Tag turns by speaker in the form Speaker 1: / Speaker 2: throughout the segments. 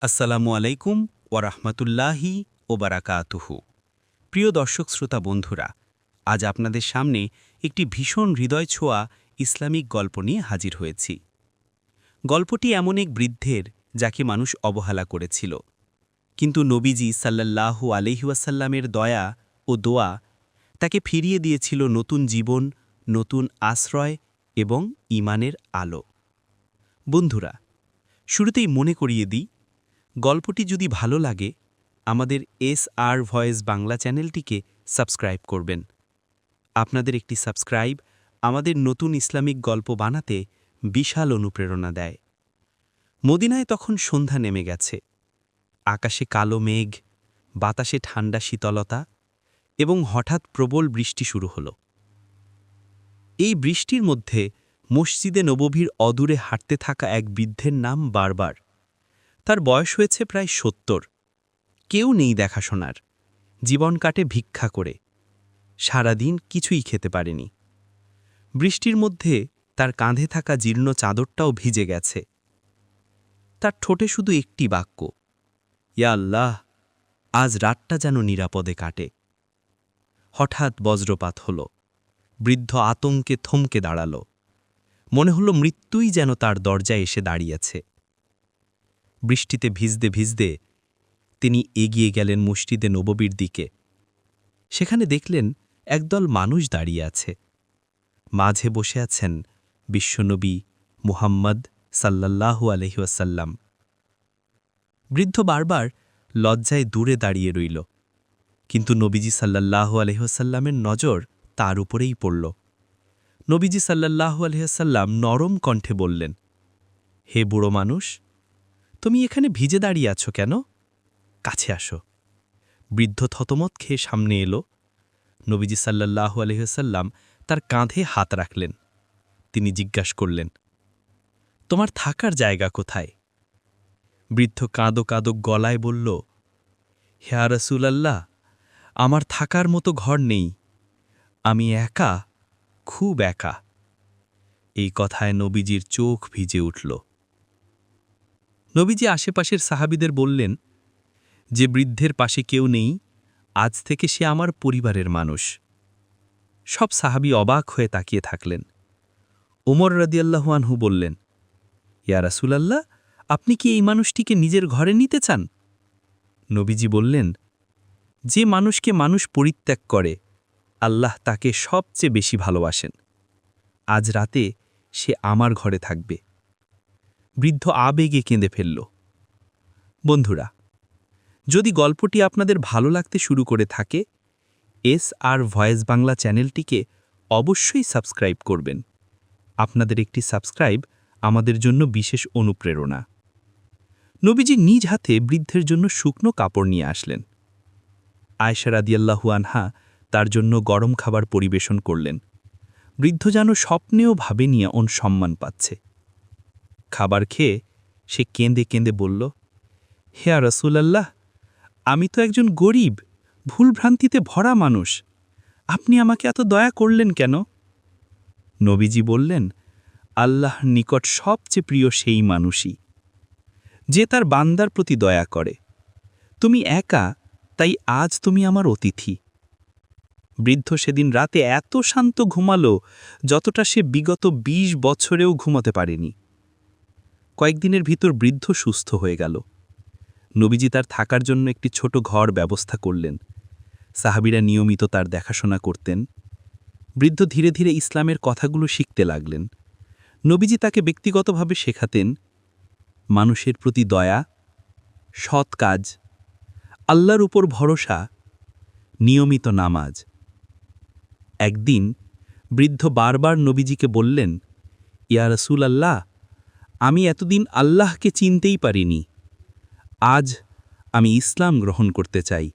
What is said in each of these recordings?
Speaker 1: আসসালামু আলাইকুম ওয়ারাহমাতুল্লাহি ওবারাকাতুহু। প্রিয় দর্শক শ্রোতা বন্ধুরা, আজ আপনাদের সামনে একটি ভীষণ হৃদয় ছোঁয়া ইসলামিক গল্প নিয়ে হাজির হয়েছি। গল্পটি এমন এক বৃদ্ধের যাকে মানুষ অবহেলা করেছিল, কিন্তু নবীজি সাল্লাল্লাহু আলাইহি ওয়াসাল্লামের দয়া ও দোয়া তাকে ফিরিয়ে দিয়েছিল নতুন জীবন, নতুন আশ্রয় এবং ঈমানের আলো। বন্ধুরা, শুরুতেই মনে করিয়ে দিই, গল্পটি যদি ভালো লাগে আমাদের SR ভয়েস বাংলা চ্যানেলটিকে সাবস্ক্রাইব করবেন। আপনাদের একটি সাবস্ক্রাইব আমাদের নতুন ইসলামিক গল্প বানাতে বিশাল অনুপ্রেরণা দেয়। মদিনায় তখন সন্ধ্যা নেমে গেছে। আকাশে কালো মেঘ, বাতাসে ঠান্ডা শীতলতা এবং হঠাৎ প্রবল বৃষ্টি শুরু হলো। এই বৃষ্টির মধ্যে মসজিদে নববীর অদূরে হাঁটতে থাকা এক বৃদ্ধের নাম বারবার। তার বয়স হয়েছে প্রায় ৭০। কেউ নেই দেখাশোনার, জীবন কাটে ভিক্ষা করে, সারাদিন কিছুই খেতে পারেনি। বৃষ্টির মধ্যে তার কাঁধে থাকা জীর্ণ চাদরটাও ভিজে গেছে। তার ঠোঁটে শুধু একটি বাক্য, ইয়া আল্লাহ, আজ রাতটা যেন নিরাপদে কাটে। হঠাৎ বজ্রপাত হল। বৃদ্ধ আতঙ্কে থমকে দাঁড়াল। মনে হল মৃত্যুই যেন তার দরজায় এসে দাঁড়িয়েছে। বৃষ্টিতে ভিজতে ভিজতে তিনি এগিয়ে গেলেন মসজিদে নববীর দিকে। সেখানে দেখলেন একদল মানুষ দাঁড়িয়ে আছে। মাঝে বসে আছেন বিশ্বনবী মুহাম্মদ সাল্লাল্লাহু আলাইহি ওয়াসাল্লাম। বৃদ্ধ বারবার লজ্জায় দূরে দাঁড়িয়ে রইল, কিন্তু নবীজি সাল্লাল্লাহু আলাইহি ওয়াসাল্লামের নজর তার উপরেই পড়ল। নবীজি সাল্লাল্লাহু আলাইহি ওয়াসাল্লাম নরম কণ্ঠে বললেন, হে বুড়ো মানুষ, তুমি এখানে ভিজে দাঁড়িয়ে আছো কেন? কাছে আসো। বৃদ্ধ থতমত খেয়ে সামনে এলো। নবীজি সাল্লাল্লাহু আলাইহি ওয়াসাল্লাম তার কাঁধে হাত রাখলেন। তিনি জিজ্ঞাসা করলেন, তোমার থাকার জায়গা কোথায়? বৃদ্ধ কাঁদো কাঁদো গলায় বলল, হে রাসূলুল্লাহ, আমার থাকার মতো ঘর নেই, আমি একা, খুব একা। এই কথায় নবীজির চোখ ভিজে উঠল। নবীজি আশেপাশের সাহাবীদের বললেন, যে বৃদ্ধের পাশে কেউ নেই, আজ থেকে সে আমার পরিবারের মানুষ। সব সাহাবী অবাক হয়ে তাকিয়ে থাকলেন। ওমর রাদিয়াল্লাহু আনহু বললেন, ইয়া রাসূলুল্লাহ, আপনি কি এই মানুষটিকে নিজের ঘরে নিতে চান? নবীজি বললেন, যে মানুষকে মানুষ পরিত্যাগ করে, আল্লাহ তাকে সবচেয়ে বেশি ভালোবাসেন। আজ রাতে সে আমার ঘরে থাকবে। বৃদ্ধ আবেগে কেঁদে ফেলল। বন্ধুরা, যদি গল্পটি আপনাদের ভালো লাগতে শুরু করে থাকে, SR ভয়েস বাংলা চ্যানেলটিকে অবশ্যই সাবস্ক্রাইব করবেন। আপনাদের একটি সাবস্ক্রাইব আমাদের জন্য বিশেষ অনুপ্রেরণা। নবীজি নিজ হাতে বৃদ্ধের জন্য শুকনো কাপড় নিয়ে আসলেন। আয়েশা রাদিয়াল্লাহু আনহা তার জন্য গরম খাবার পরিবেশন করলেন। বৃদ্ধ যেন স্বপ্নেও ভাবেনি ওন সম্মান পাচ্ছে। খাবার খেয়ে সে কেঁদে কেঁদে বলল, হে রাসূলুল্লাহ, আমি তো একজন গরিব, ভুলভ্রান্তিতে ভরা মানুষ, আপনি আমাকে এত দয়া করলেন কেন? নবীজি বললেন, আল্লাহর নিকট সবচেয়ে প্রিয় সেই মানুষই যে তার বান্দার প্রতি দয়া করে। তুমি একা, তাই আজ তুমি আমার অতিথি। বৃদ্ধ সেদিন রাতে এত শান্ত ঘুমালো যতটা সে বিগত ২০ বছরেও ঘুমাতে পারেনি। কয়েকদিনের ভিতর বৃদ্ধ সুস্থ হয়ে গেল। নবীজি তার থাকার জন্য একটি ছোট ঘর ব্যবস্থা করলেন। সাহাবীরা নিয়মিত তার দেখাশোনা করতেন। বৃদ্ধ ধীরে ধীরে ইসলামের কথাগুলো শিখতে লাগলেন। নবীজি তাকে ব্যক্তিগতভাবে শেখাতেন মানুষের প্রতি দয়া, সৎ কাজ, আল্লাহর উপর ভরসা, নিয়মিত নামাজ। একদিন বৃদ্ধ বারবার নবীজিকে বললেন, ইয়া রাসূলুল্লাহ, আমি এতদিন আল্লাহকে চিনতেই পারিনি, আজ আমি ইসলাম গ্রহণ করতে চাই।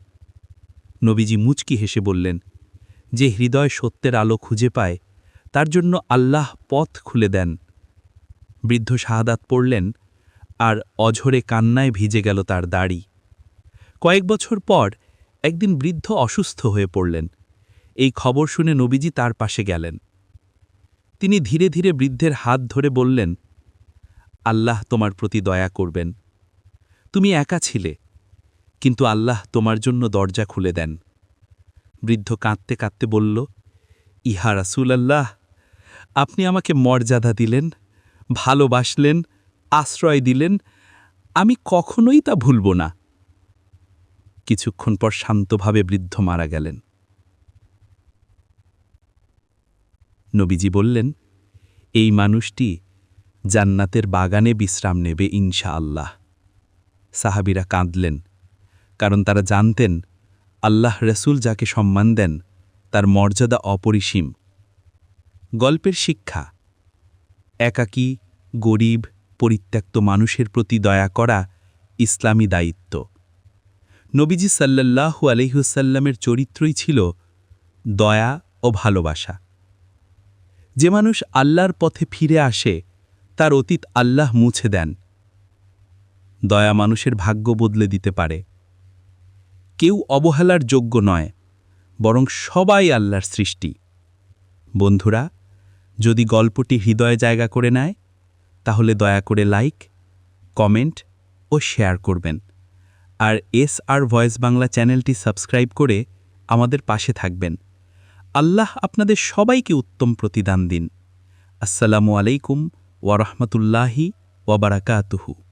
Speaker 1: নবীজি মুচকি হেসে বললেন, যে হৃদয় সত্যের আলো খুঁজে পায় তার জন্য আল্লাহ পথ খুলে দেন। বৃদ্ধ শাহাদাত পড়লেন, আর অঝরে কান্নায় ভিজে গেল তার দাড়ি। কয়েক বছর পর একদিন বৃদ্ধ অসুস্থ হয়ে পড়লেন। এই খবর শুনে নবীজি তার পাশে গেলেন। তিনি ধীরে ধীরে বৃদ্ধের হাত ধরে বললেন, আল্লাহ তোমার প্রতি দয়া করবেন, তুমি একা ছিলে, কিন্তু আল্লাহ তোমার জন্য দরজা খুলে দেন। বৃদ্ধ কাঁদতে কাঁদতে বলল, ইহা রাসূলাল্লাহ, আপনি আমাকে মর্যাদা দিলেন, ভালোবাসলেন, আশ্রয় দিলেন, আমি কখনোই তা ভুলব না। কিছুক্ষণ পর শান্তভাবে বৃদ্ধ মারা গেলেন। নবীজি বললেন, এই মানুষটি জান্নাতের বাগানে বিশ্রাম নেবে ইনশাআল্লাহ। সাহাবীরা কাঁদলেন, কারণ তারা জানতেন আল্লাহ রসুল যাকে সম্মান দেন তার মর্যাদা অপরিসীম। গল্পের শিক্ষা: একাকী, গরিব, পরিত্যক্ত মানুষের প্রতি দয়া করা ইসলামী দায়িত্ব। নবীজি সাল্লাল্লাহু আলাইহিওয়াসাল্লামের চরিত্রই ছিল দয়া ও ভালোবাসা। যে মানুষ আল্লাহর পথে ফিরে আসে তার অতীত আল্লাহ মুছে দেন। দয়া মানুষের ভাগ্য বদলে দিতে পারে। কেউ অবহেলার যোগ্য নয়, বরং সবাই আল্লাহর সৃষ্টি। বন্ধুরা, যদি গল্পটি হৃদয়ে জায়গা করে নেয়, তাহলে দয়া করে লাইক, কমেন্ট ও শেয়ার করবেন। আর SR ভয়েস বাংলা চ্যানেলটি সাবস্ক্রাইব করে আমাদের পাশে থাকবেন। আল্লাহ আপনাদের সবাইকে উত্তম প্রতিদান দিন। আসসালামু আলাইকুম ওয়া রাহমাতুল্লাহি ওয়া বারাকাতুহু।